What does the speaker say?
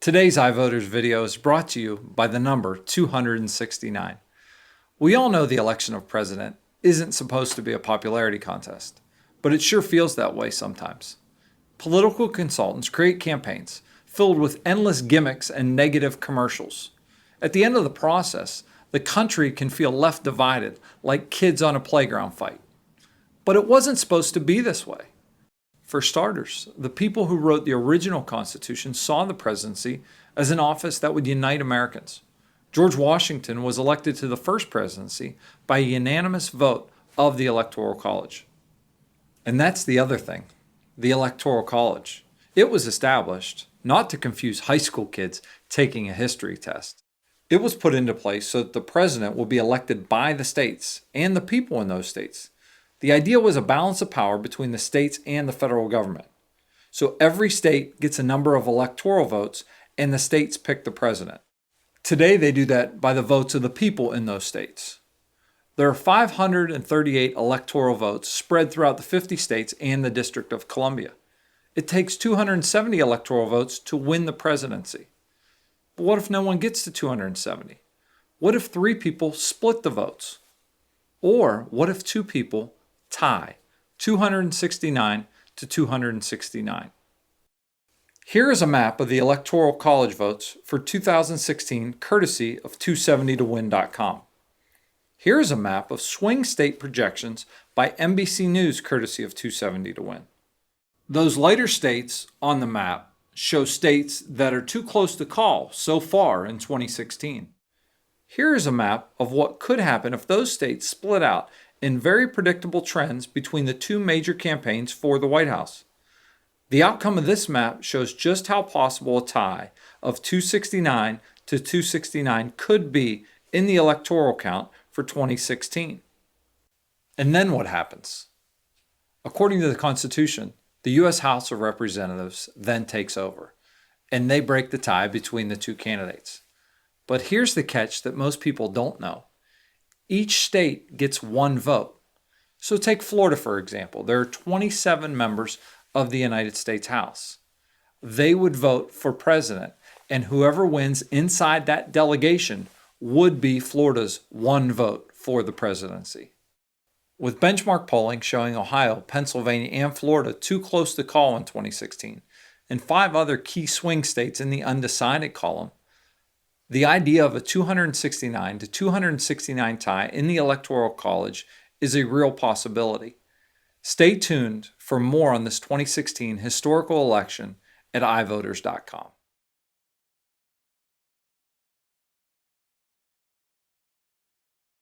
Today's iVoters video is brought to you by the number 269. We all know the election of president isn't supposed to be a popularity contest, but it sure feels that way sometimes. Political consultants create campaigns filled with endless gimmicks and negative commercials. At the end of the process, the country can feel left divided like kids on a playground fight. But it wasn't supposed to be this way. For starters, the people who wrote the original Constitution saw the presidency as an office that would unite Americans. George Washington was elected to the first presidency by a unanimous vote of the Electoral College. And that's the other thing, the Electoral College. It was established not to confuse high school kids taking a history test. It was put into place so that the president will be elected by the states and the people in those states. The idea was a balance of power between the states and the federal government. So every state gets a number of electoral votes and the states pick the president. Today they do that by the votes of the people in those states. There are 538 electoral votes spread throughout the 50 states and the District of Columbia. It takes 270 electoral votes to win the presidency. But what if no one gets to 270? What if 3 people split the votes? Or what if 2 people tie, 269 to 269. Here is a map of the Electoral College votes for 2016 courtesy of 270towin.com. Here is a map of swing state projections by NBC News courtesy of 270towin. Those lighter states on the map show states that are too close to call so far in 2016. Here is a map of what could happen if those states split out in very predictable trends between the 2 major campaigns for the White House. The outcome of this map shows just how possible a tie of 269 to 269 could be in the electoral count for 2016. And then what happens? According to the Constitution, the U.S. House of Representatives then takes over, and they break the tie between the 2 candidates. But here's the catch that most people don't know. Each state gets 1 vote. So take Florida, for example. There are 27 members of the United States House. They would vote for president, and whoever wins inside that delegation would be Florida's 1 vote for the presidency. With benchmark polling showing Ohio, Pennsylvania, and Florida too close to call in 2016, and 5 other key swing states in the undecided column, the idea of a 269 to 269 tie in the Electoral College is a real possibility. Stay tuned for more on this 2016 historical election at ivoters.com.